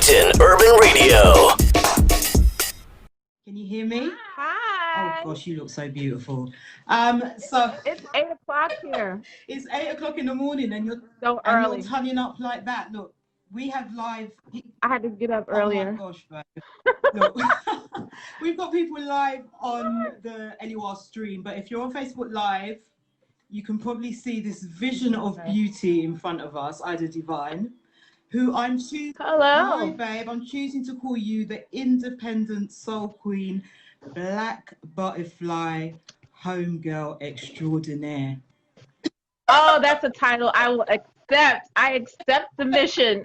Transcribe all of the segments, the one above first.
Luton Urban Radio. Can you hear me? Hi. Oh gosh, you look so beautiful. So it's 8:00 here. It's 8 o'clock in the morning, and you're early. turning up like that. Look, we have live. I had to get up earlier. Oh my gosh, bro. Look, we've got people live on the LUR stream, but if you're on Facebook Live, you can probably see this vision of beauty in front of us, Ida Divine, who I'm choosing. Hello. Hi, babe. I'm choosing to call you the independent soul queen, black butterfly, homegirl extraordinaire. Oh, that's a title I will accept. I accept the mission.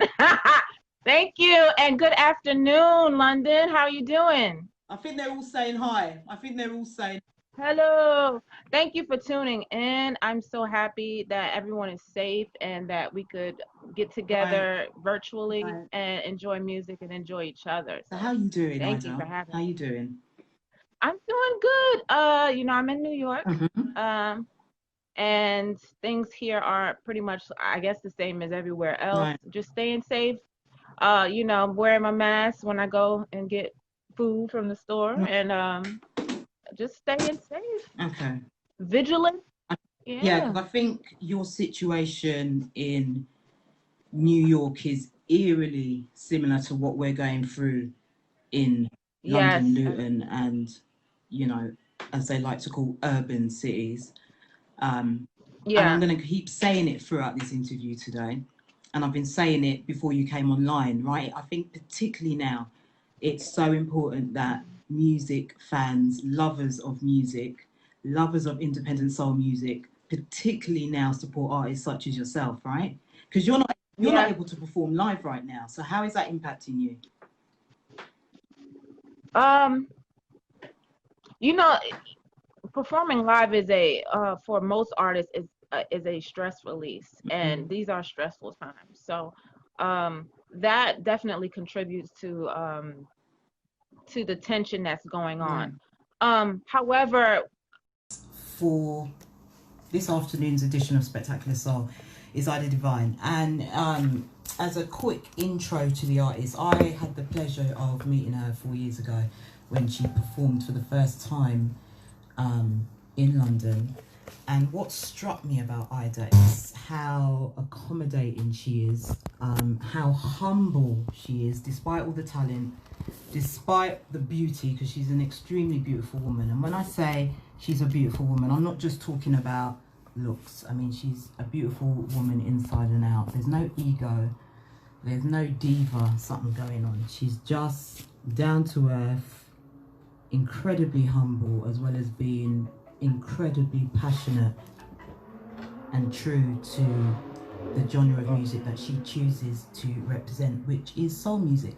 Thank you, and good afternoon, London. How are you doing? I think they're all saying hi. Hello. Thank you for tuning in. I'm so happy that everyone is safe and that we could get together virtually and enjoy music and enjoy each other. So how you doing, Thank Ida? you for having me. How you doing? I'm doing good. I'm in New York. Mm-hmm. And things here are pretty much, I guess, the same as everywhere else. Right. Just staying safe. Wearing my mask when I go and get food from the store, and just staying safe. Okay. Vigilant. Yeah, because I think your situation in New York is eerily similar to what we're going through in London, Luton, and, as they like to call urban cities. And I'm going to keep saying it throughout this interview today. And I've been saying it before you came online, right? I think particularly now, it's so important that music fans, lovers of music, lovers of independent soul music, particularly now support artists such as yourself, right? Because you're not able to perform live right now. So how is that impacting you? Performing live is for most artists is a stress release, and these are stressful times. So that definitely contributes to the tension that's going on. However, for this afternoon's edition of Spectacular Soul is Ida Divine, and as a quick intro to the artist, I had the pleasure of meeting her 4 years ago when she performed for the first time in London. And what struck me about Ida is how accommodating she is, how humble she is, despite all the talent, despite the beauty, because she's an extremely beautiful woman. And when I say she's a beautiful woman, I'm not just talking about looks. I mean, she's a beautiful woman inside and out. There's no ego, there's no diva, something going on. She's just down to earth, incredibly humble, as well as being incredibly passionate and true to the genre of music that she chooses to represent, which is soul music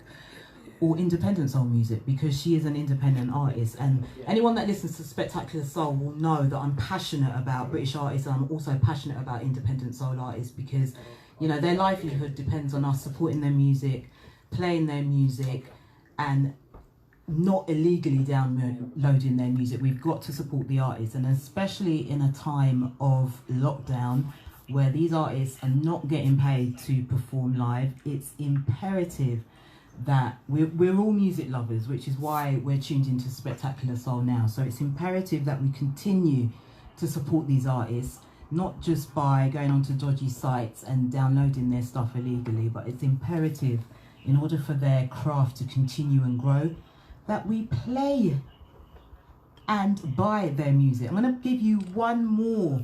or independent soul music, because she is an independent artist. And anyone that listens to Spectacular Soul will know that I'm passionate about British artists, and I'm also passionate about independent soul artists, because their livelihood depends on us supporting their music, playing their music, and not illegally downloading their music. We've got to support the artists, and especially in a time of lockdown where these artists are not getting paid to perform live, it's imperative that we're all music lovers, which is why we're tuned into Spectacular Soul now. So it's imperative that we continue to support these artists, not just by going onto dodgy sites and downloading their stuff illegally, but it's imperative, in order for their craft to continue and grow, that we play and buy their music. I'm going to give you one more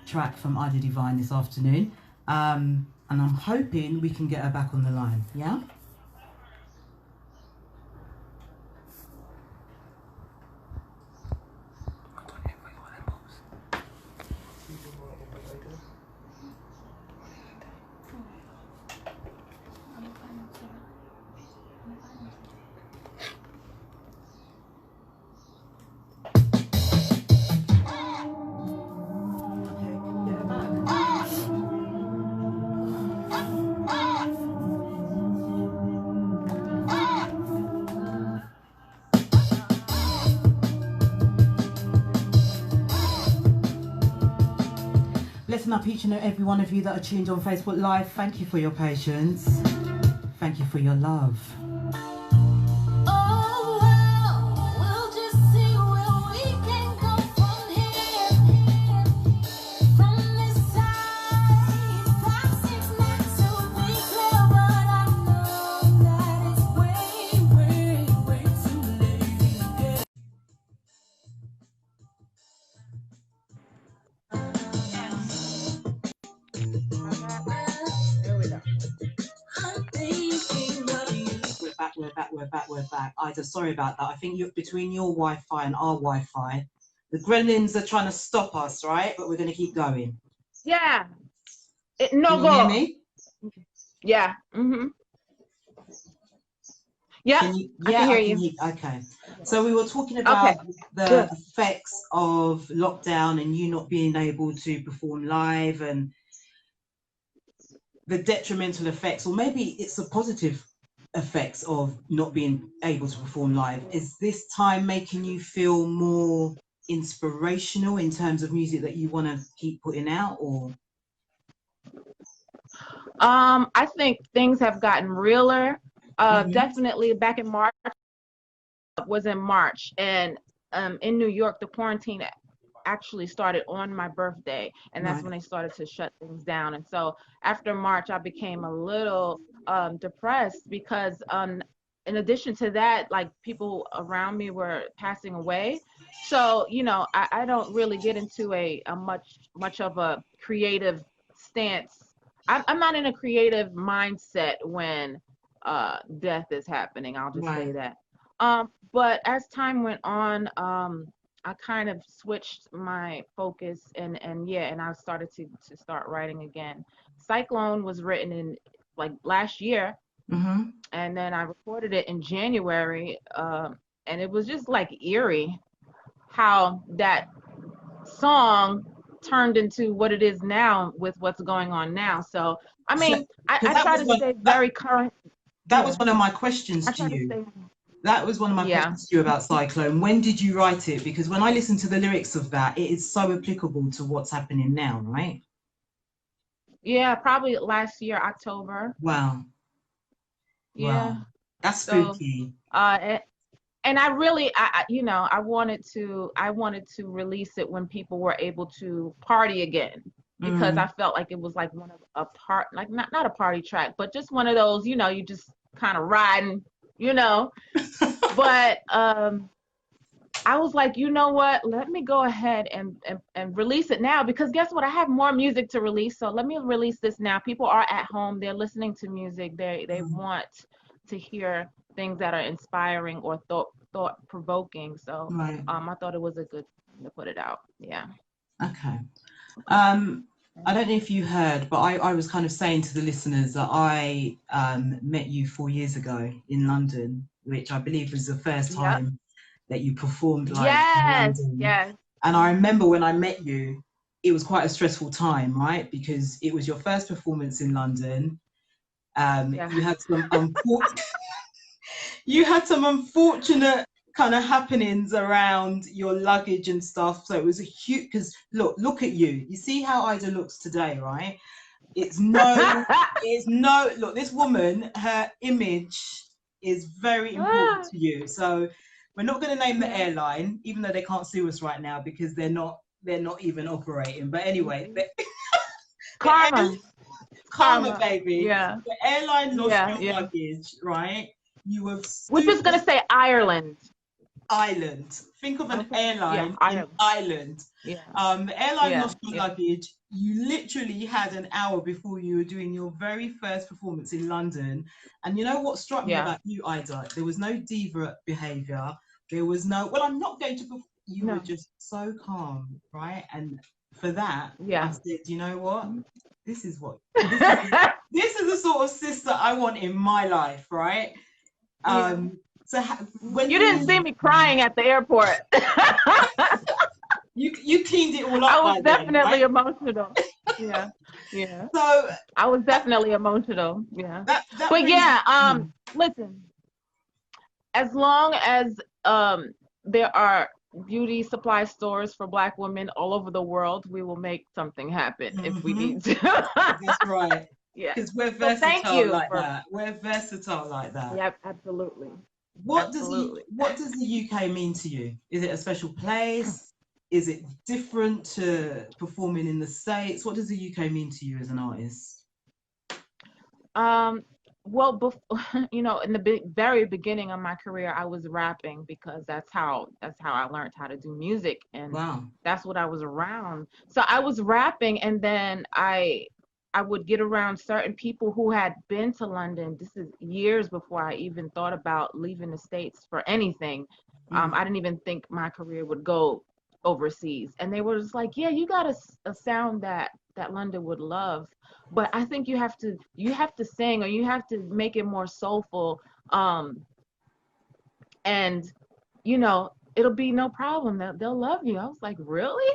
track from Ida Divine this afternoon, and I'm hoping we can get her back on the line. Yeah? Blessing up each and every one of you that are tuned on Facebook Live. Thank you for your patience. Thank thank you for your love. We're back. Ida, sorry about that. I think you're between your Wi-Fi and our Wi-Fi. The gremlins are trying to stop us, right? But we're going to keep going. Yeah. Can you hear me? Yeah. Mm-hmm. Yeah. I can hear you. Okay. So we were talking about the effects of lockdown and you not being able to perform live and the detrimental effects, or maybe it's a positive effects of not being able to perform live. Is this time making you feel more inspirational in terms of music that you want to keep putting out, or? I think things have gotten realer. Definitely back in March, was in March, and in New York, the quarantine actually started on my birthday, and that's when they started to shut things down. And so after March, I became a little depressed because in addition to that, like, people around me were passing away. So, you know, I don't really get into a much of a creative stance. I'm not in a creative mindset when death is happening. I'll just say that. But as time went on, I kind of switched my focus and I started to start writing again. Cyclone was written in like last year, and then I recorded it in January, and it was just like eerie how that song turned into what it is now with what's going on now. So I mean, I try to stay very current. That was one of my questions to you. That was one of my questions to you about Cyclone. When did you write it? Because when I listen to the lyrics of that, it is so applicable to what's happening now, right? Yeah, probably last year, October. Wow. Yeah. Wow. That's spooky. And I really, I wanted to release it when people were able to party again, because I felt like it was like one of a part, like not a party track, but just one of those, you know, you just kind of riding, you know. But I was like, you know what? Let me go ahead and release it now, because guess what? I have more music to release, so let me release this now. People are at home, they're listening to music, they want to hear things that are inspiring or thought provoking. So I thought it was a good time to put it out. Yeah. Okay. I don't know if you heard, but I was kind of saying to the listeners that I met you 4 years ago in London, which I believe was the first time that you performed live in London. Yes. And I remember when I met you, it was quite a stressful time, right? Because it was your first performance in London. You had some unfortunate kind of happenings around your luggage and stuff. So it was a huge, because look at you. You see how Ida looks today, right? Look, this woman, her image is very important to you. So we're not going to name the airline, even though they can't sue us right now because they're not even operating. But anyway, karma, baby. Yeah. The airline lost your luggage, right? You were. We're just gonna say Ireland. Think of an airline in Ireland. Yeah. The airline lost your luggage. You literally had an hour before you were doing your very first performance in London. And you know what struck me about you, Ida? There was no diva behavior. There was no, well, I'm not going to perform. You were just so calm, right? And for that, I said, you know what? This is this is the sort of sister I want in my life, right? So when you didn't see me crying at the airport, you cleaned it all up. I was definitely emotional. Yeah. So I was definitely emotional. Yeah. Listen. As long as there are beauty supply stores for Black women all over the world, we will make something happen if we need to. That's right. Yeah. Because we're So thank versatile you like for. that. We're versatile like that. Yeah, absolutely. What does Absolutely. the UK mean to you? Is it a special place? Is it different to performing in the States? What does the UK mean to you as an artist? Um, well, you know, in the very beginning of my career, I was rapping because that's how I learned how to do music, and Wow. that's what I was around. So I was rapping, and then I would get around certain people who had been to London. This is years before I even thought about leaving the States for anything. Mm. I didn't even think my career would go overseas, and they were just like, "Yeah, you got a sound that London would love." But I think you have to sing, or you have to make it more soulful, and you know it'll be no problem. They'll love you. I was like, really?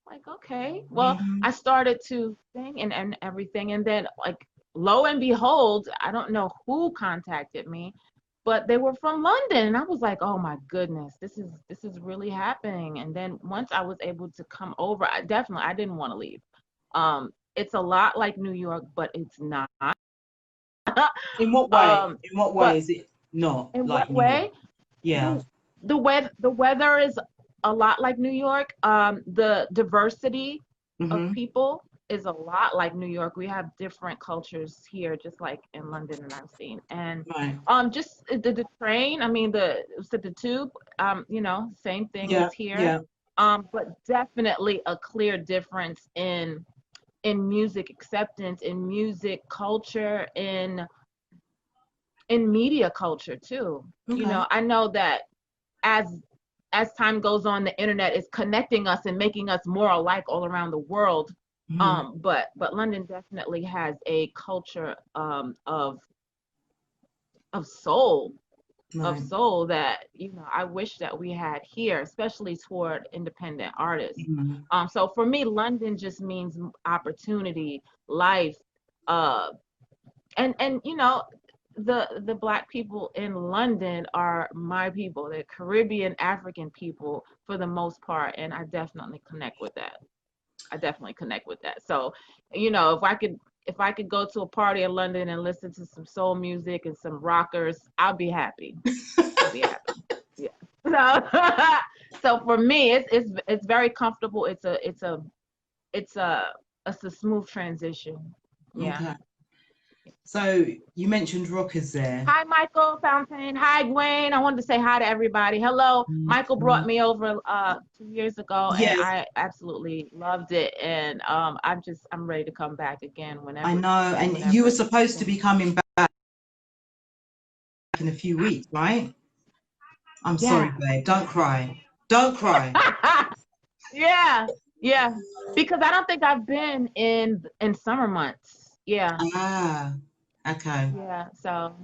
Like, okay. Well, Hmm. I started to sing and everything, and then like lo and behold, I don't know who contacted me, but they were from London, and I was like, oh my goodness, this is really happening. And then once I was able to come over, I didn't want to leave. It's a lot like New York, but it's not. In what way? um, In what way but is it not in like what New York? way? Yeah. The weather is a lot like New York. The diversity of Hmm. people is a lot like New York. We have different cultures here, just like in London, and I've seen. And Right. just the train. I mean, the tube. Same thing Yeah. as here. Yeah. But definitely a clear difference in music acceptance, in music culture, in media culture too. Okay. I know that as as time goes on, the internet is connecting us and making us more alike all around the world. Hmm. But London definitely has a culture of soul, Right. that I wish that we had here, especially toward independent artists. Mm. So for me, London just means opportunity, life, uh, and the black people in London are my people. They're Caribbean African people for the most part, and I definitely connect with that. So, if I could go to a party in London and listen to some soul music and some rockers, I'll be happy. I'll be happy. Yeah. So, so for me, it's very comfortable. It's a smooth transition. Yeah. Okay. So you mentioned rockers there. Hi, Michael Fountain. Hi, Gwen. I wanted to say hi to everybody. Hello. Michael brought Mm. me over 2 years ago, and Yes, I absolutely loved it. And I'm ready to come back again I whenever, know. And you were whenever. supposed to be Things. coming back in a few weeks, right? I'm sorry, Yeah. babe. Don't cry. Don't cry. Yeah. Yeah. Because I don't think I've been in summer months. Yeah. Ah, okay. Yeah. So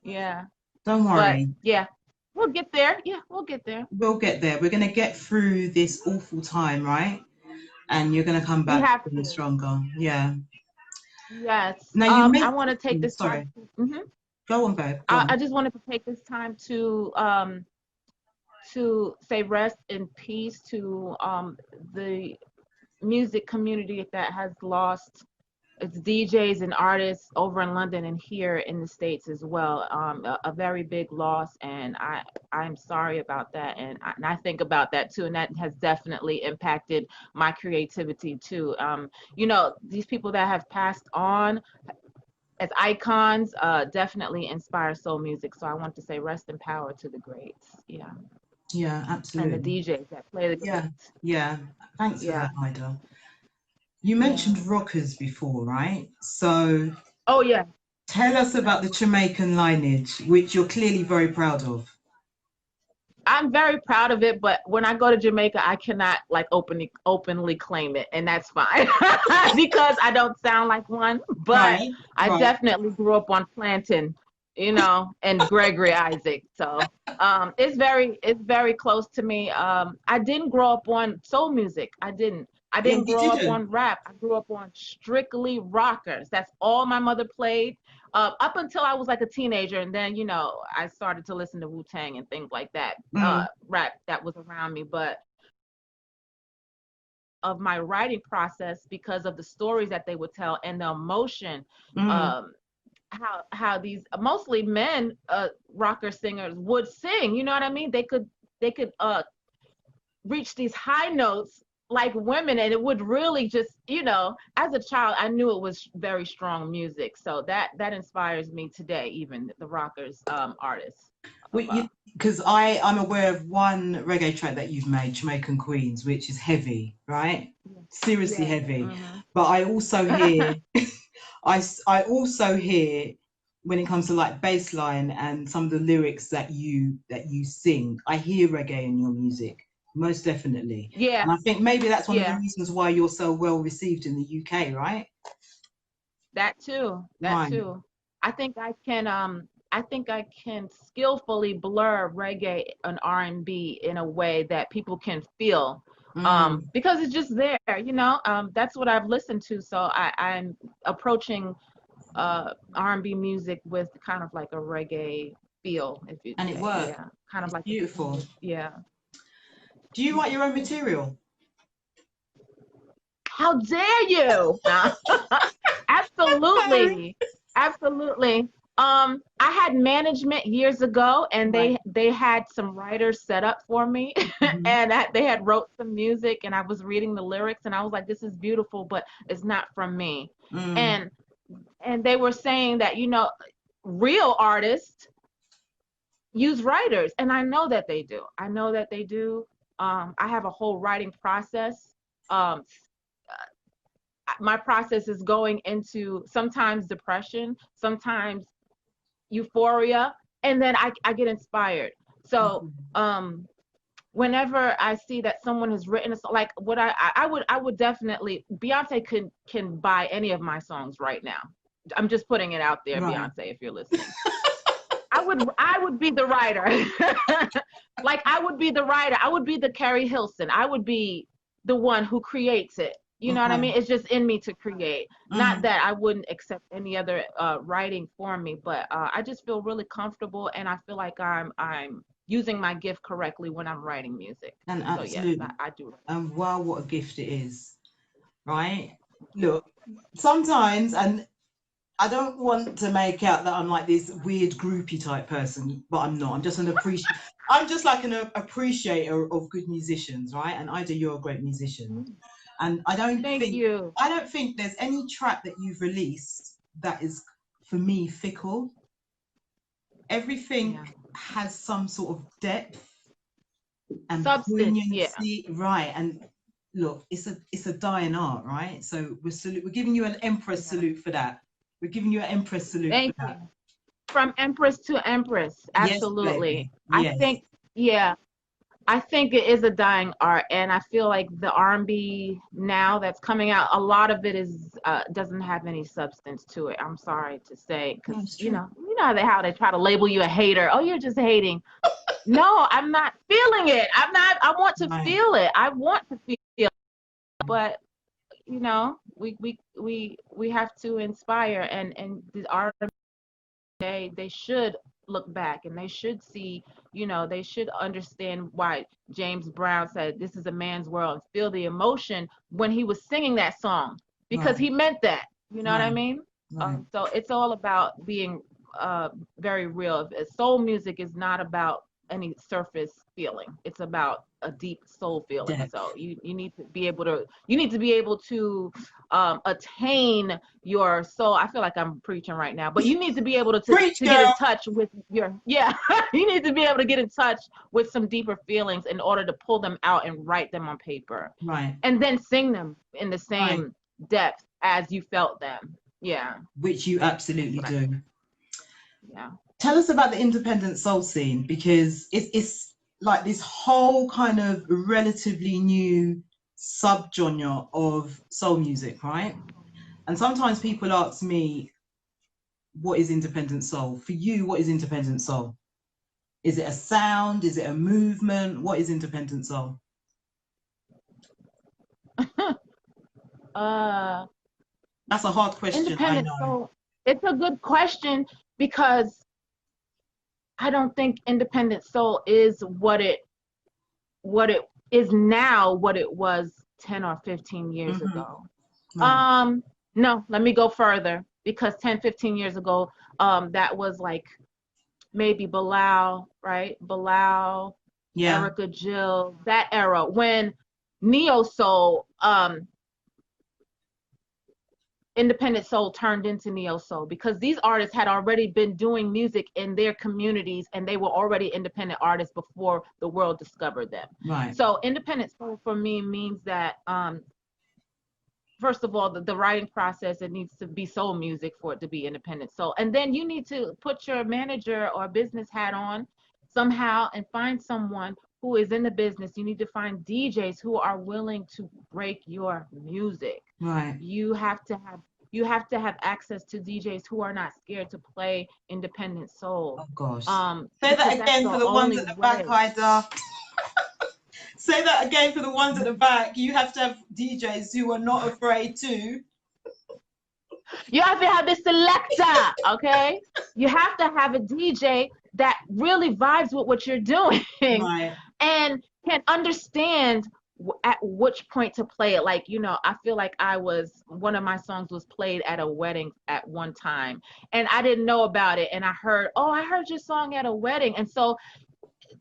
yeah. Don't But worry. yeah, we'll get there. Yeah, we'll get there. We'll get there. We're going to get through this awful time, right? And you're going to come We back have even to. stronger. Yeah. Yes. Now you I make, want to take this time. sorry. Mhm. Go on, babe. Go I on. just wanted to take this time to say rest in peace to the music community that has lost its DJs and artists over in London and here in the States as well. A very big loss, and I'm sorry about that, and I think about that too, and that has definitely impacted my creativity too. These people that have passed on as icons definitely inspire soul music. So I want to say rest in power to the greats. Yeah. Yeah, And the absolutely. DJs that play the Yeah. greats. Yeah. Thanks for Yeah. that, Ida. You Yeah. mentioned rockers before, right? So Oh yeah. tell us about the Jamaican lineage, which you're clearly very proud of. I'm very proud of it, but when I go to Jamaica, I cannot like openly claim it, and that's fine because I don't sound like one. But Right, I right. definitely grew up on plantain, and Gregory Isaac. So it's very close to me. I didn't grow up on soul music. I didn't. I Yeah, didn't you grow up didn't. on rap. I grew up on strictly rockers. That's all my mother played up until I was like a teenager, and then I started to listen to Wu-Tang and things like that, Mm. rap that was around me. But of my writing process because of the stories that they would tell and the emotion. How these mostly men rocker singers would sing, you know what I mean? They could reach these high notes like women, and it would really just, as a child I knew it was very strong music. So that inspires me today, even the rockers artists. Because I'm aware of one reggae track that you've made, Jamaican Queens, which is heavy, right? Seriously heavy. But I also hear I also hear, when it comes to like bass line and some of the lyrics that you sing, I hear reggae in your music, most definitely. Yeah. And I think maybe that's one of the reasons why you're so well received in the UK, right? That too. I think I can skillfully blur reggae and R&B in a way that people can feel, because it's just there, that's what I've listened to. So I'm approaching R&B music with kind of like a reggae feel, and it works. Yeah, kind of like beautiful. Yeah. Do you write your own material? How dare you? Absolutely. I had management years ago, and they had some writers set up for me, and they had wrote some music, and I was reading the lyrics, and I was like, this is beautiful, but it's not from me. And they were saying that, real artists use writers, and I know that they do. I have a whole writing process. My process is going into sometimes depression, sometimes euphoria, and then I get inspired. So whenever I see that someone has written a song, like what I would definitely, Beyonce can buy any of my songs right now. I'm just putting it out there, Beyonce, if you're listening. I would be the writer. Like I would be the writer. I would be the Carrie Hilson. I would be the one who creates it. You know what I mean? It's just in me to create. Not that I wouldn't accept any other writing for me, but I just feel really comfortable, and I feel like I'm using my gift correctly when I'm writing music. And absolutely, so yes, I do. And wow, what a gift it is, right? Look, sometimes, and I don't want to make out that I'm like this weird groupie type person, but I'm not. I'm just I'm just like an appreciator of good musicians, right? And Ida, you're a great musician. And I don't think there's any track that you've released that is, for me, fickle. Everything has some sort of depth and poignancy, right? And look, it's a dying art, right? So we're giving you an Empress salute for that. We're giving you an Empress salute for that. You. From Empress to Empress, absolutely. Yes, I think it is a dying art, and I feel like the R&B now that's coming out, a lot of it is doesn't have any substance to it. I'm sorry to say, because you know how they try to label you a hater. Oh, you're just hating. No, I'm not feeling it. I'm not. I want to feel it. I want to feel it, but we have to inspire, and the R&B, they should look back, and they should see, they should understand why James Brown said this is a man's world, feel the emotion when he was singing that song, because he meant that, what I mean? So it's all about being very real. Soul music is not about any surface feeling. It's about a deep soul feeling. Yeah. So you need to be able to attain your soul. I feel like I'm preaching right now, but you need to be able to get in touch with your you need to be able to get in touch with some deeper feelings in order to pull them out and write them on paper, right? And then sing them in the same depth as you felt them. Yeah, which you absolutely do. Yeah. Tell us about the independent soul scene, because it's like this whole kind of relatively new subgenre of soul music, right? And sometimes people ask me, what is independent soul? For you, what is independent soul? Is it a sound? Is it a movement? What is independent soul? That's a hard question. Independent soul. It's a good question, because I don't think independent soul is what it is now, what it was 10 or 15 years ago. Right. No, let me go further, because 10, 15 years ago, that was like maybe Bilal, right? Bilal, Yeah. Erica Jill, that era when neo soul, independent soul turned into neo soul, because these artists had already been doing music in their communities and they were already independent artists before the world discovered them. Right. So independent soul for me means that, first of all, the writing process, it needs to be soul music for it to be independent soul. And then you need to put your manager or business hat on somehow and find someone who is in the business. You need to find DJs who are willing to break your music. Right. You have to have access to DJs who are not scared to play independent soul. Oh gosh. Say Because that again that's for the the ones only at the back, way. Ida. Say that again for the ones at the back. You have to have DJs who are not afraid to. You have to have the selector, okay? You have to have a DJ that really vibes with what you're doing Right. and can understand at which point to play it. Like, I feel like one of my songs was played at a wedding at one time, and I didn't know about it. And I heard your song at a wedding. And so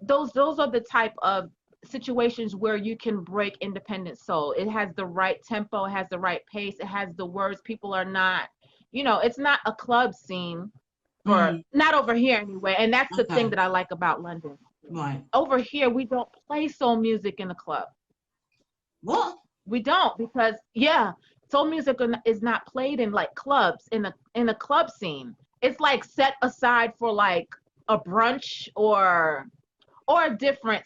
those are the type of situations where you can break independent soul. It has the right tempo, it has the right pace, it has the words. People are not, it's not a club scene, for not over here anyway. And that's the thing that I like about London. Right. Over here, we don't play soul music in the club. What? We don't, because soul music is not played in like clubs, in a club scene. It's like set aside for like a brunch or a different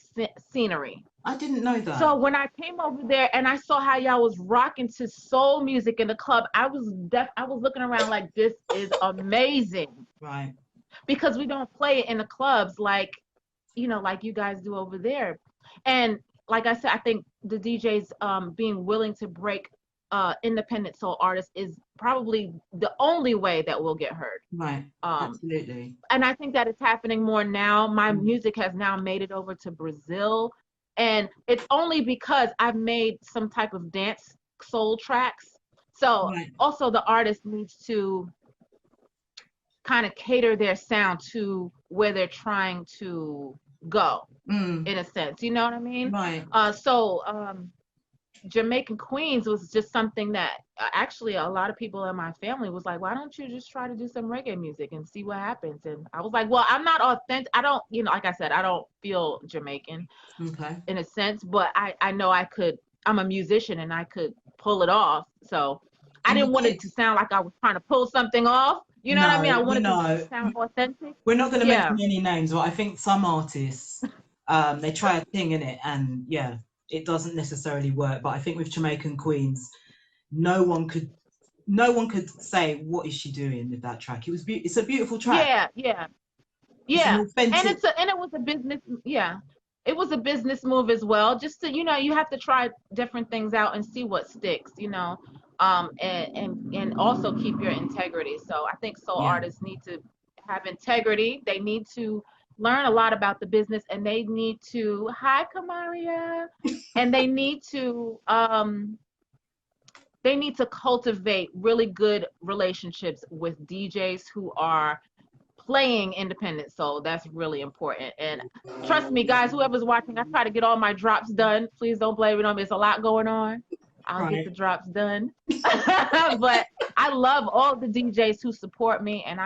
scenery. I didn't know that. So when I came over there and I saw how y'all was rocking to soul music in the club, I was looking around like, this is amazing. Right. Because we don't play it in the clubs like you guys do over there. And like I said, I think the DJs being willing to break independent soul artists is probably the only way that we'll get heard. Right. Absolutely. And I think that it's happening more now. My music has now made it over to Brazil, and it's only because I've made some type of dance soul tracks. So also the artist needs to kind of cater their sound to where they're trying to go, in a sense. You know what I mean? Right. Jamaican Queens was just something that actually a lot of people in my family was like, why don't you just try to do some reggae music and see what happens? And I was like, well, I'm not authentic. I don't, like I said, I don't feel Jamaican in a sense, but I know I'm a musician and I could pull it off. So I didn't want it to sound like I was trying to pull something off. You know what I mean? I wanted to sound authentic. We're not going to mention any names, but I think some artists, they try a thing in it, and it doesn't necessarily work. But I think with Jamaican Queens, no one could say, what is she doing with that track? It's a beautiful track. Yeah. And it was a business. Yeah, it was a business move as well. Just to, you have to try different things out and see what sticks. And also keep your integrity. So I think soul artists need to have integrity. They need to learn a lot about the business, and they need to Kamaria, and they need to cultivate really good relationships with DJs who are playing independent soul. That's really important. And trust me, guys, whoever's watching, I try to get all my drops done. Please don't blame it on me. It's a lot going on. I'll get the drops done. But I love all the DJs who support me, and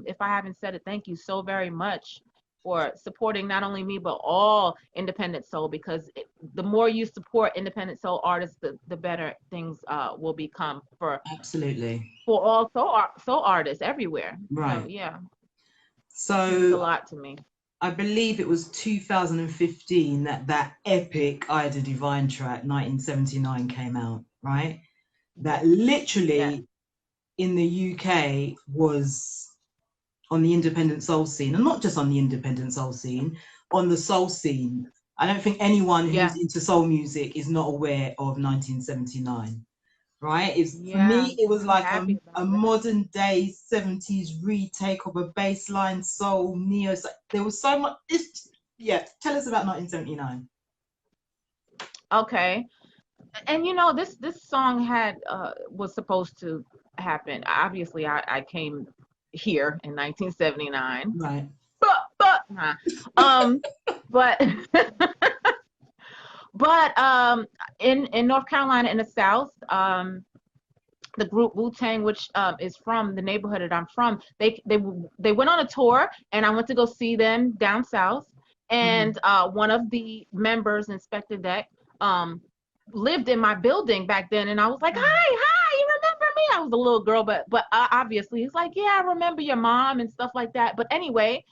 if I haven't said it, thank you so very much for supporting not only me but all independent soul, because the more you support independent soul artists, the better things will become for all soul artists everywhere. Right. So it means a lot to me. I believe it was 2015 that epic Ida Divine track 1979 came out, right? That literally in the UK was on the independent soul scene, and not just on the independent soul scene, on the soul scene. I don't think anyone who's into soul music is not aware of 1979, right? For me, it was like a modern day 70s retake of a bassline soul neo. There was so much. Tell us about 1979. Okay. And you know, this song had was supposed to happen. Obviously, I came here in 1979. Right. Nah. But but in North Carolina in the South, the group Wu-Tang, which is from the neighborhood that I'm from, they went on a tour, and I went to go see them down south. And one of the members, Inspector Deck, lived in my building back then, and I was like, hi, you remember me? I was a little girl, but obviously he's like, yeah, I remember your mom and stuff like that. But anyway,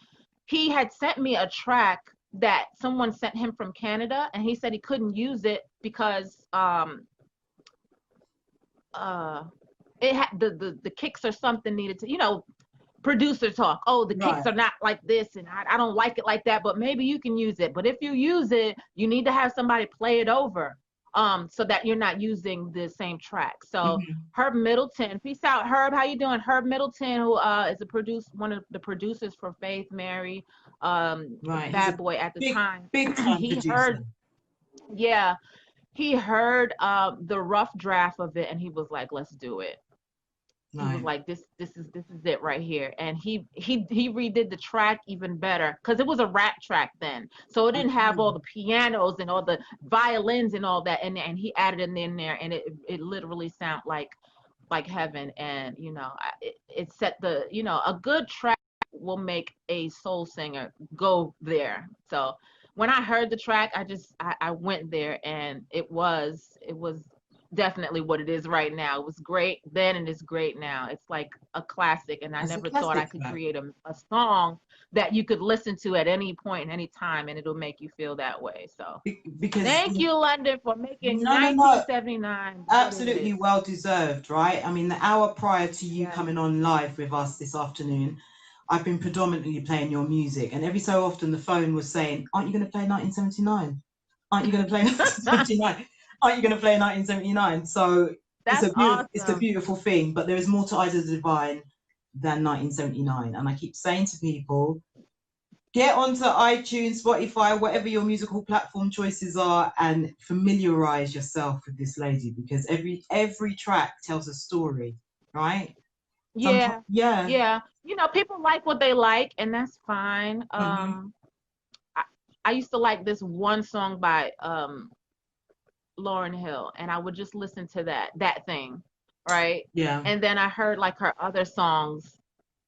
he had sent me a track that someone sent him from Canada, and he said he couldn't use it because it had the kicks or something needed to, producer talk. Oh, the kicks are not like this, and I don't like it like that, but maybe you can use it. But if you use it, you need to have somebody play it over, so that you're not using the same track. So Herb Middleton, peace out, Herb. How you doing? Herb Middleton, who is one of the producers for Faith Mary, Bad Boy at the time. Big time producer. He heard the rough draft of it, and he was like, let's do it. He was like, this is it right here. And he redid the track even better, because it was a rap track then, so it didn't have all the pianos and all the violins and all that, and he added it in there, and it literally sounded like heaven. And it set the, a good track will make a soul singer go there. So when I heard the track, I went there, and it was definitely what it is right now. It was great then, and it's great now. It's like a classic, and I never thought I could create a song that you could listen to at any point and any time, and it'll make you feel that way. So because thank you, London, for making 1979 absolutely well deserved, right? I mean, the hour prior to you coming on live with us this afternoon, I've been predominantly playing your music, and every so often the phone was saying, aren't you going to play 1979? Aren't you going to play 1979? Aren't you going to play 1979? So it's a beautiful thing, but there is more to Eyes of the Divine than 1979. And I keep saying to people, get onto iTunes, Spotify, whatever your musical platform choices are, and familiarize yourself with this lady, because every track tells a story, right? Yeah. People like what they like, and that's fine. I used to like this one song by Lauryn Hill, and I would just listen to that thing, right? Yeah. And then I heard like her other songs.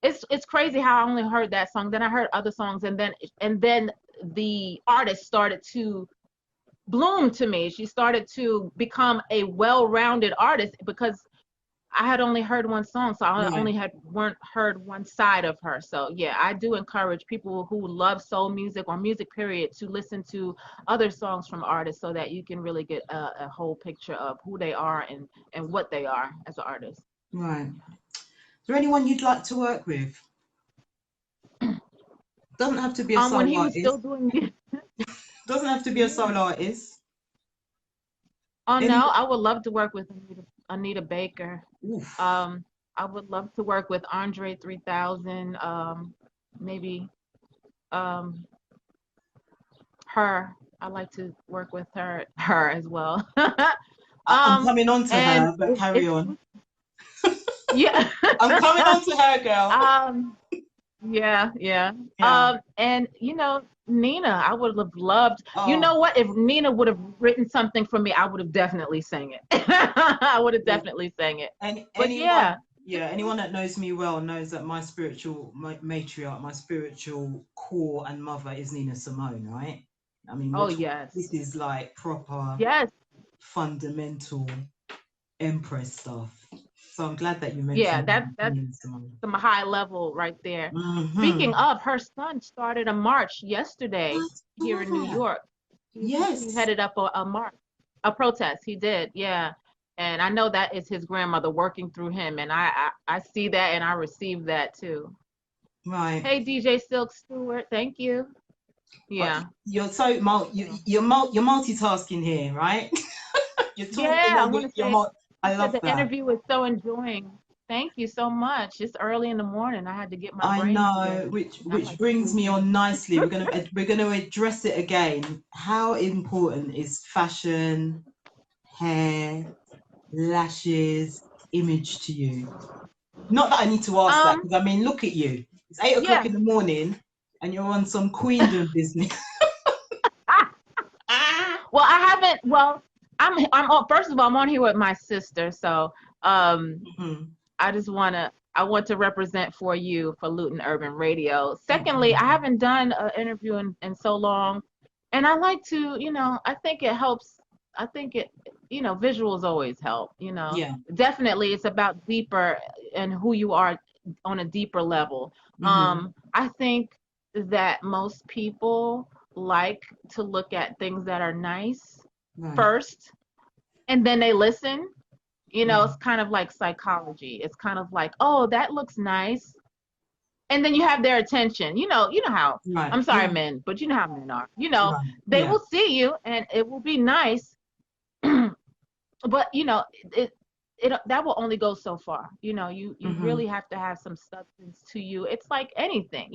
It's crazy how I only heard that song. Then I heard other songs, and then the artist started to bloom to me. She started to become a well-rounded artist, because I had only heard one song, so I only weren't heard one side of her. So yeah, I do encourage people who love soul music or music period to listen to other songs from artists, so that you can really get a whole picture of who they are and what they are as an artist. Right. Is there anyone you'd like to work with? Doesn't have to be a solo when he was artist. still doing Doesn't have to be a solo artist. No, I would love to work with Anita Baker. Oof. I would love to work with Andre 3000. Maybe her. I like to work with her as well. I'm coming on to her, but carry on. Yeah. I'm coming on to her, girl. Yeah. And Nina, I would have loved. You know what? If Nina would have written something for me, I would have definitely sang it. I would have definitely sang it. Anyone that knows me well knows that my spiritual matriarch, my spiritual core and mother is Nina Simone, right? I mean, this is like proper, fundamental Empress stuff. So I'm glad that you mentioned that's some high level right there. Speaking of, her son started a march yesterday here in New York. He headed up a protest. He did, yeah. And I know that is his grandmother working through him, and I see that, and I receive that too. Right. Hey, DJ Silk Stewart, thank you. Yeah. But you're so you're multitasking here, right? You're talking. I love that. The interview was so enjoying. Thank you so much. It's early in the morning. I had to get my brain together. which brings me on nicely. We're gonna address it again. How important is fashion, hair, lashes, image to you? Not that I need to ask that, because I mean, look at you. It's 8 o'clock Yeah. in the morning, and you're on some queendom business. Well, I haven't. Well, I'm on. First of all, I'm on here with my sister, so Mhm, I just I want to represent for you for Luton Urban Radio. thank Secondly, I you. haven't done an interview in so long, and I like to, I think it helps. I think visuals always help. Yeah. Definitely, it's about deeper and who you are on a deeper level. Hmm. I think that most people like to look at things that are nice Right. first, and then they listen. Yeah. It's kind of like psychology. It's kind of like, oh, that looks nice. And then you have their attention. You know how, Right. I'm sorry, Yeah. men, but you know how men are. Right. They Yeah. will see you and it will be nice, but it that will only go so far. You Hmm. really have to have some substance to you. It's like anything.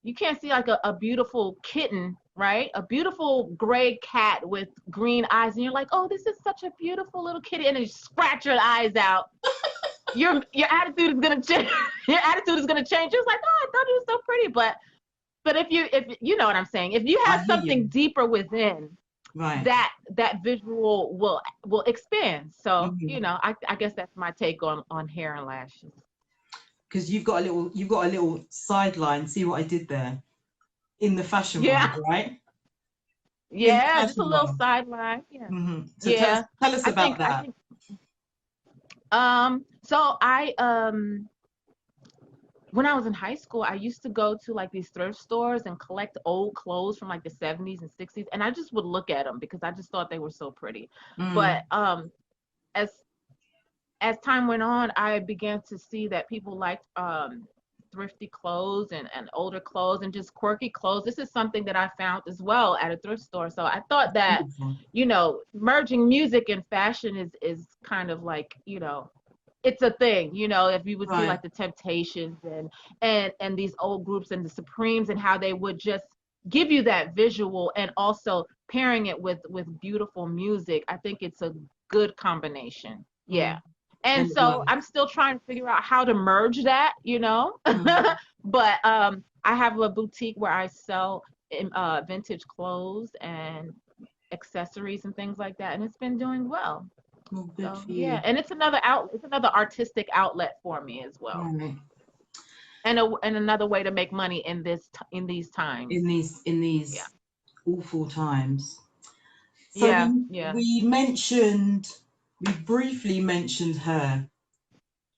You can't see like a beautiful kitten, right? A beautiful gray cat with green eyes, and you're like, oh, this is such a beautiful little kitty, and then you scratch your eyes out. Your attitude is gonna change. Your attitude is gonna change. It's like, oh, I thought he was so pretty, but if you know what I'm saying, if you I have hear something you. deeper within, Right. that visual will expand. So Hmm. I guess that's my take on hair and lashes. Because you've got a little sideline. See what I did there in the fashion Yeah. world, right? In the Yeah, just a fashion little world. sideline. Yeah. So tell us, Yeah. tell us I think about I that. think so I when I was in high school, I used to go to like these thrift stores and collect old clothes from like the 70s and 60s, and I just would look at them because I just thought they were so pretty. But Mm. as as time went on, I began to see that people liked thrifty clothes and older clothes and just quirky clothes. This is something that I found as well at a thrift store. So I thought that, Beautiful. merging music and fashion is kind of like, it's a thing. If you would see Right. like the Temptations and these old groups and the Supremes and how they would just give you that visual and also pairing it with beautiful music. I think it's a good combination. Yeah. Mm. And And it so I'm works. still trying to figure out how to merge that. Mm. But I have a boutique where I sell vintage clothes and accessories and things like that, and it's been doing well. Well, good So for yeah, you. and it's another artistic outlet for me as well, Right. and another way to make money in these In times. Yeah, these awful times. So yeah, we yeah. we mentioned we briefly mentioned her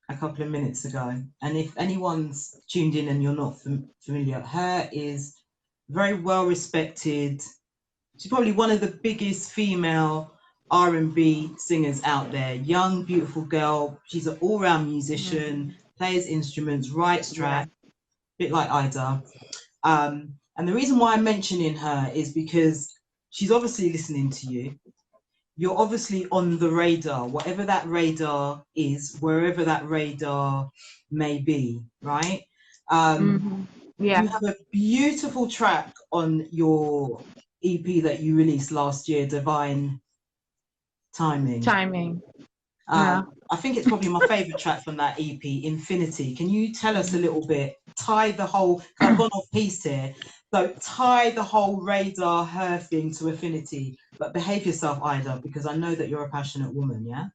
a couple of minutes ago, and if anyone's tuned in and you're not familiar, her is very well respected. She's probably one of the biggest female R&B singers out there. Young, beautiful girl. She's an all-round musician, Hmm. plays instruments, writes Yeah. tracks, a bit like Ida. And the reason why I'm mentioning her is because she's obviously listening to you. You're obviously on the radar, whatever that radar is, wherever that radar may be, right? Um, Hmm. you Yeah. have a beautiful track on your EP that you released last year, Divine Timing. Timing. Yeah. I think it's probably my favorite track from that EP, Infinity. Can you tell us a little bit, tie the whole, because I've gone off piece here, so tie the whole radar her thing to Affinity, but behave yourself, Ida, because I know that you're a passionate woman, yeah?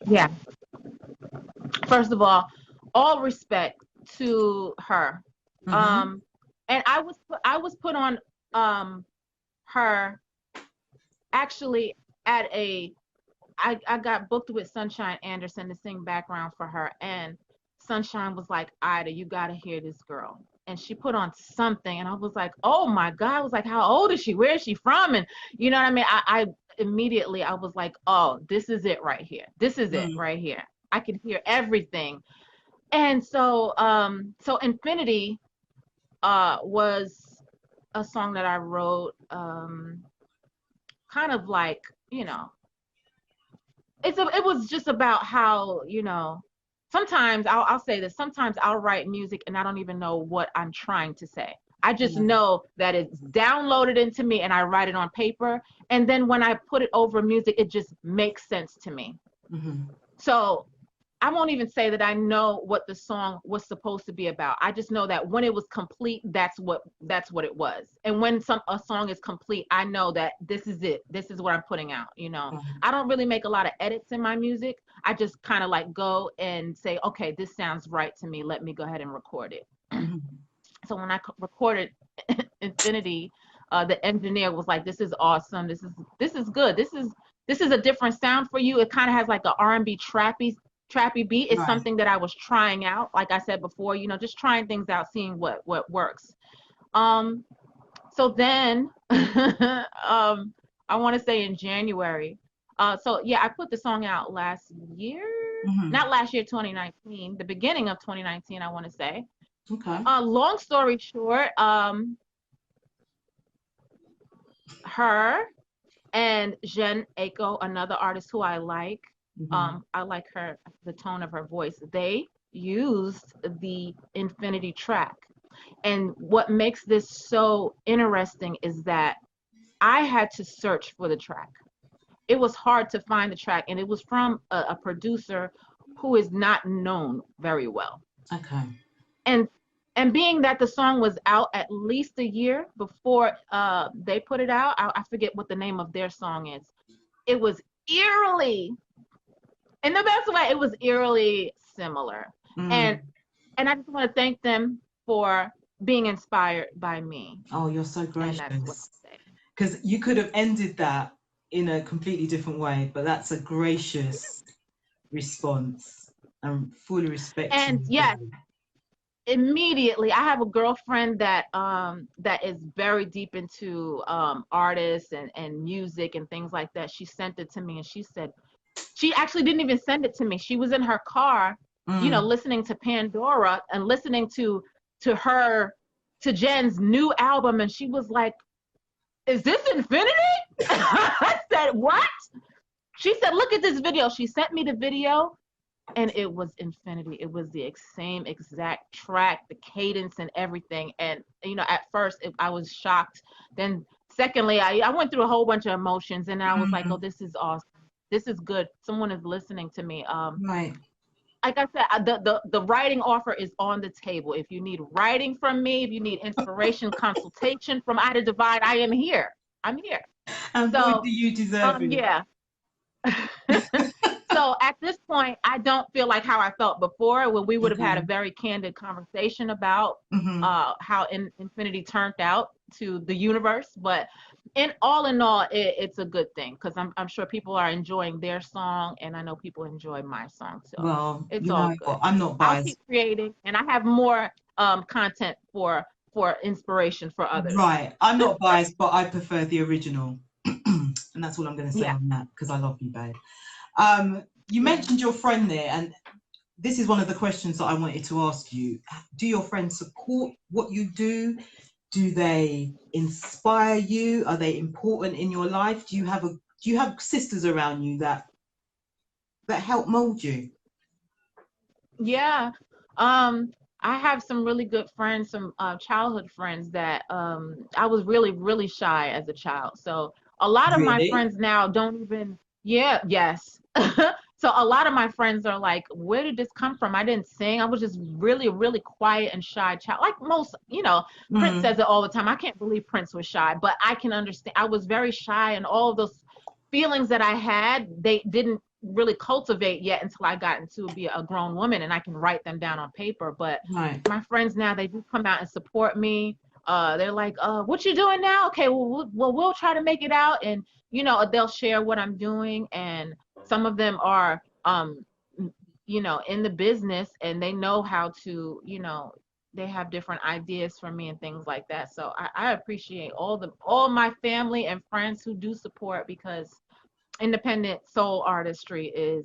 Yeah. First of all respect to her. Mm-hmm. Um, and I was put on um her actually at a I got booked with Sunshine Anderson to sing background for her, and Sunshine was like, Ida, you gotta hear this girl. And she put on something, and I was like, oh my God. I was like, how old is she? Where is she from? And you know what I mean? I immediately I was like, oh, this is it right here. This is it Mm. right here. I can hear everything. And so Infinity was a song that I wrote, kind of like, you know, it was just about how, sometimes I'll say this, sometimes I'll write music and I don't even know what I'm trying to say. I just know that it's downloaded into me and I write it on paper. And then when I put it over music, it just makes sense to me. So I won't even say that I know what the song was supposed to be about. I just know that when it was complete, that's what it was. And when a song is complete, I know that this is it. This is what I'm putting out, you know. I don't really make a lot of edits in my music. I just kind of like go and say, okay, this sounds right to me. Let me go ahead and record it. So when I recorded Infinity, the engineer was like, this is awesome. This is good. This is a different sound for you. It kind of has like an R&B trappy beat. It's something that I was trying out, like I said before, you know, just trying things out, seeing what works. So then I want to say in January, so yeah, I put the song out last year, not last year, 2019, the beginning of 2019, I want to say. Long story short, her and Jen Aiko, another artist who I like, I like the tone of her voice. They used the Infinity track. And what makes this so interesting is that I had to search for the track. It was hard to find the track, and it was from a producer who is not known very well. And being that the song was out at least a year before they put it out, I forget what the name of their song is. It was eerily, in the best way, it was eerily similar. And I just want to thank them for being inspired by me. Oh, you're so gracious. Because you could have ended that in a completely different way, but that's a gracious response. I'm fully respecting. And yes, immediately, I have a girlfriend that is very deep into artists and music and things like that. She sent it to me, and she said, she actually didn't even send it to me. She was in her car, you know, listening to Pandora and listening to Jen's new album, and she was like, "Is this Infinity?" I said, "What?" She said, "Look at this video." She sent me the video, and it was Infinity. It was the same exact track, the cadence and everything. And, you know, at first I was shocked. Then secondly, I went through a whole bunch of emotions, and I was like, oh, this is awesome. This is good. Someone is listening to me. Like I said, the writing offer is on the table. If you need writing from me, if you need inspiration, consultation from Ida Divine, I am here. I'm here. And so, do you deserve it? Yeah. So at this point, I don't feel like how I felt before, when we would have had a very candid conversation about how Infinity turned out to the universe. But in all, it's a good thing, because I'm sure people are enjoying their song, and I know people enjoy my song. So well, it's all good. I'm not biased. I'll keep creating, and I have more content for inspiration for others. Right. I'm not biased, but I prefer the original. And that's all I'm going to say on that, because I love you, babe. You mentioned your friend there, and this is one of the questions that I wanted to ask you. Do your friends support what you do? Do they inspire you? Are they important in your life? Do you have sisters around you that help mold you? Yeah. I have some really good friends, some childhood friends that I was really, really shy as a child. So a lot of my friends now don't even, yes. So a lot of my friends are like, where did this come from? I didn't sing. I was just really, really quiet and shy child. Like most, you know, Prince says it all the time. I can't believe Prince was shy, but I can understand. I was very shy, and all of those feelings that I had, they didn't really cultivate yet until I got into be a grown woman, and I can write them down on paper. But my friends now, they do come out and support me. They're like, what you doing now? Okay, well, we'll try to make it out. And, you know, they'll share what I'm doing. And some of them are, you know, in the business, and they know how to, you know, they have different ideas for me and things like that. So I appreciate all my family and friends who do support, because independent soul artistry is,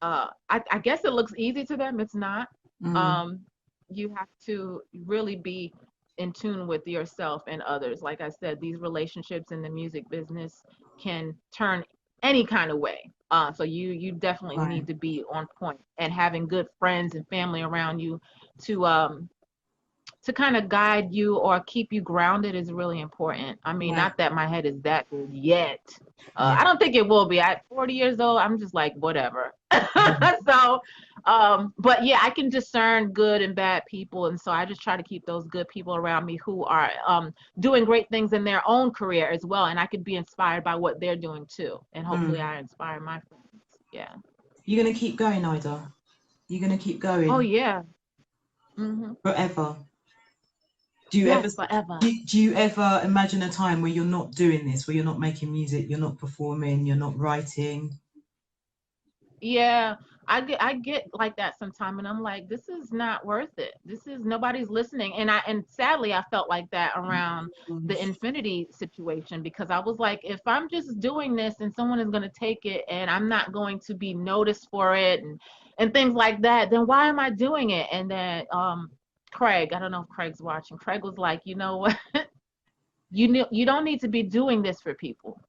I guess it looks easy to them. It's not. You have to really be in tune with yourself and others. Like I said, these relationships in the music business can turn any kind of way. So you definitely need to be on point, and having good friends and family around you to to kind of guide you or keep you grounded is really important. I mean, not that my head is that good yet. I don't think it will be. At 40 years old, I'm just like, whatever. So, but yeah, I can discern good and bad people. And so I just try to keep those good people around me who are doing great things in their own career as well. And I could be inspired by what they're doing too. And hopefully I inspire my friends. Yeah. You're going to keep going, Ida. You're going to keep going. Oh, yeah. Forever. Do you forever. Do you ever imagine a time where you're not doing this, where you're not making music, you're not performing, you're not writing? Yeah, I get like that sometime, and I'm like, this is not worth it. Nobody's listening, and sadly I felt like that around the Infinity situation, because I was like, if I'm just doing this and someone is going to take it and I'm not going to be noticed for it and things like that, then why am I doing it? And then Craig, I don't know if Craig's watching. Craig was like, you know what? You don't need to be doing this for people.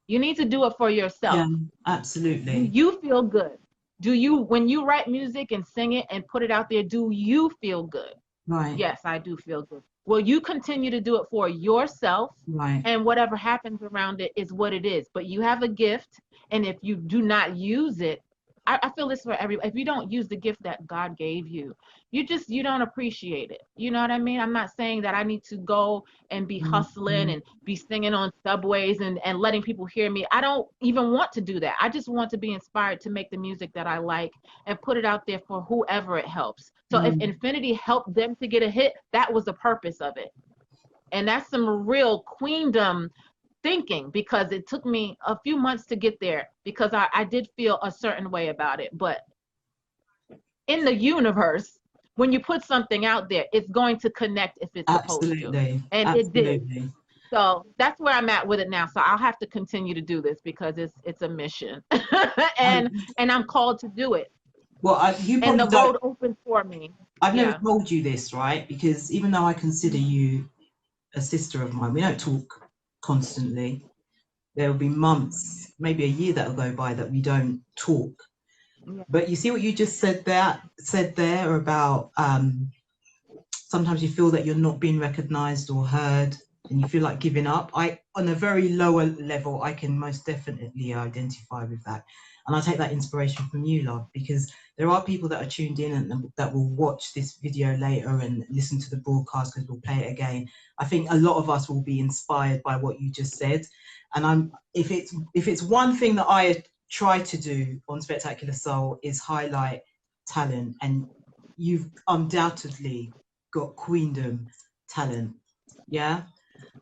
You need to do it for yourself. Yeah, absolutely. Do you feel good? When you write music and sing it and put it out there, do you feel good? Right. Yes, I do feel good. Well, you continue to do it for yourself. Right. And whatever happens around it is what it is. But you have a gift, and if you do not use it, I feel this for everybody. If you don't use the gift that God gave you, you don't appreciate it. You know what I mean? I'm not saying that I need to go and be hustling and be singing on subways and letting people hear me. I don't even want to do that. I just want to be inspired to make the music that I like and put it out there for whoever it helps. So if Infinity helped them to get a hit, that was the purpose of it. And that's some real queendom thinking, because it took me a few months to get there, because I did feel a certain way about it. But in the universe, when you put something out there, it's going to connect if it's supposed to. And it did. So that's where I'm at with it now. So I'll have to continue to do this because it's a mission. and I'm called to do it. Well, and the road opened for me. I've never told you this, right? Because even though I consider you a sister of mine, we don't talk constantly. There will be months, maybe a year that'll go by that we don't talk. But you see what you just said there about sometimes you feel that you're not being recognized or heard and you feel like giving up. On a very lower level, I can most definitely identify with that. And I take that inspiration from you, love, because there are people that are tuned in and that will watch this video later and listen to the broadcast because we'll play it again. I think a lot of us will be inspired by what you just said. And if it's one thing that I try to do on Spectacular Soul is highlight talent, and you've undoubtedly got queendom talent. Yeah.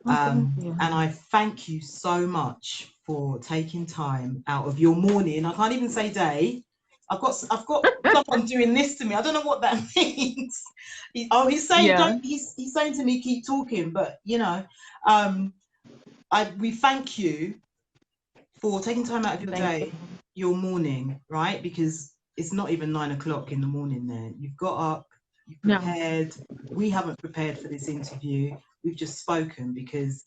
And I thank you so much for taking time out of your morning. I can't even say day. I've got someone doing this to me. I don't know what that means. He's saying he's saying to me, keep talking, but you know, we thank you for taking time out of your day, your morning, right? Because it's not even 9 o'clock in the morning there. You've got up, you've prepared. We haven't prepared for this interview. We've just spoken, because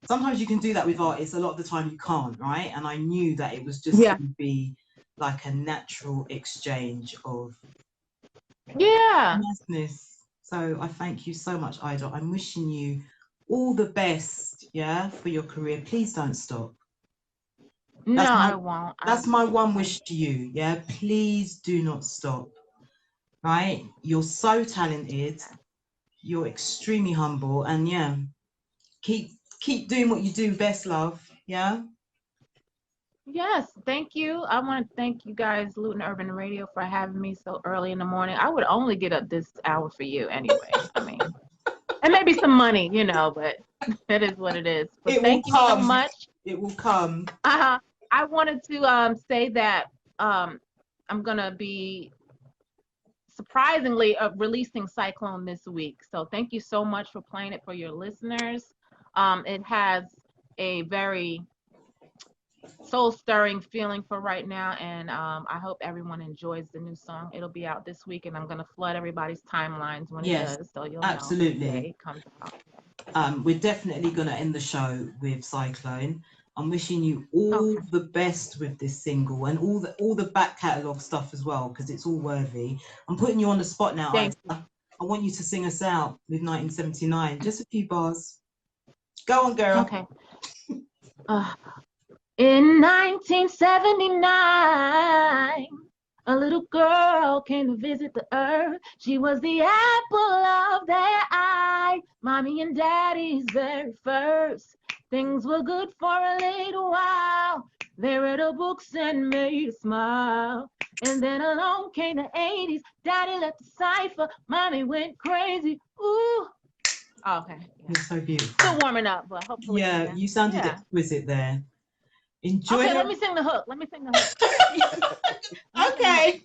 sometimes you can do that with artists. A lot of the time you can't, right? And I knew that it was just going to be like a natural exchange of niceness. So I thank you so much, Ida. I'm wishing you all the best, for your career. Please don't stop. I won't. That's my one wish to you, Please do not stop, right? You're so talented. You're extremely humble, and keep doing what you do best, love. Yes, thank you. I want to thank you guys, Luton Urban Radio, for having me so early in the morning. I would only get up this hour for you anyway. I mean, and maybe some money, but it is what it is. But thank you so much. It will come. I wanted to say that I'm gonna be surprisingly releasing Cyclone this week. So thank you so much for playing it for your listeners. It has a very soul-stirring feeling for right now, and I hope everyone enjoys the new song. It'll be out this week, and I'm going to flood everybody's timelines when it does, so you'll know the day it comes out. We're definitely going to end the show with Cyclone. I'm wishing you all the best with this single and all the back catalogue stuff as well, because it's all worthy. I'm putting you on the spot now. I want you to sing us out with 1979. Just a few bars. Go on, girl. Okay. In 1979, a little girl came to visit the earth. She was the apple of their eye, mommy and daddy's very first. Things were good for a little while. They read her books and made her smile. And then along came the 80s. Daddy left the cipher. Mommy went crazy. Ooh. Oh, okay. Yeah. You're so beautiful. Still warming up, but hopefully. Yeah, you sounded exquisite there. Enjoy. Okay, let me sing the hook. Okay.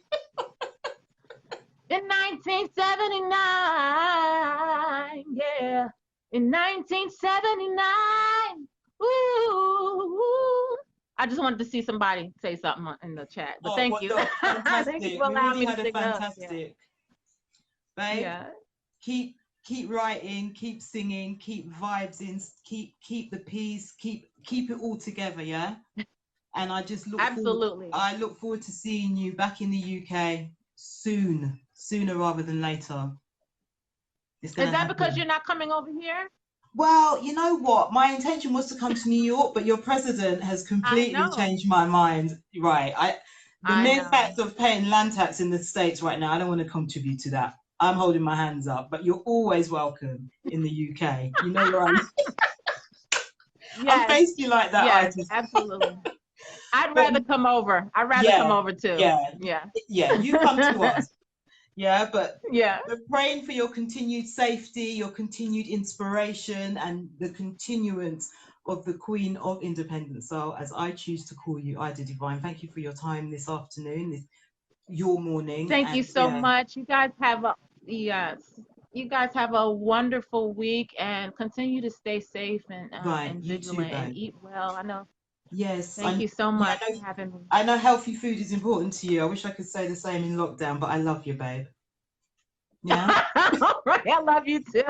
In 1979, yeah. In 1979, ooh. I just wanted to see somebody say something in the chat, but thank you. Thank you for allowing me to sing fantastic. Babe, keep writing, keep singing, keep vibes in, keep the peace, keep it all together, yeah. And I just look forward to seeing you back in the UK sooner rather than later. Is that because you're not coming over here? Well, you know what? My intention was to come to New York, but your president has completely changed my mind. Right. The mere fact of paying land tax in the States right now, I don't want to contribute to that. I'm holding my hands up, but you're always welcome in the UK. You know where I'm. I'm basically like that. Yes, absolutely. I'd rather come over. I'd rather come over too. Yeah. You come to us. Yeah, but we're praying for your continued safety, your continued inspiration, and the continuance of the Queen of Independent Soul, as I choose to call you, Ida Divine. Thank you for your time this afternoon, your morning. Thank you so much. You guys have a wonderful week, and continue to stay safe and vigilant and eat well. I know. Yes. Thank you so much for having me. I know healthy food is important to you. I wish I could say the same in lockdown, but I love you, babe. Yeah. All right. I love you too.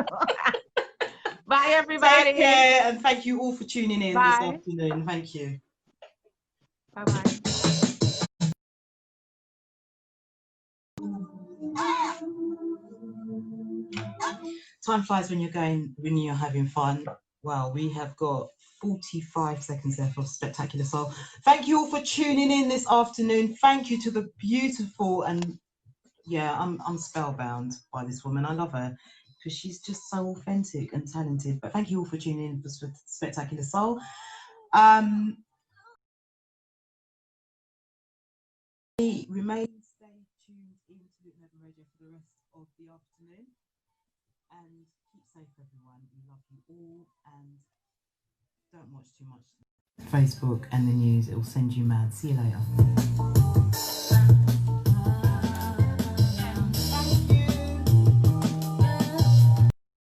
Bye, everybody. Take care, and thank you all for tuning in this afternoon. Thank you. Bye-bye. Time flies when you're having fun. Well, we have got 45 seconds left of Spectacular Soul. Thank you all for tuning in this afternoon. Thank you to the beautiful and I'm spellbound by this woman. I love her because she's just so authentic and talented. But thank you all for tuning in for Spectacular Soul. Remain stay tuned into Luton Urban Radio for the rest of the afternoon. And keep safe, everyone. We love you all, and don't watch too much Facebook and the news. It will send you mad. See you later.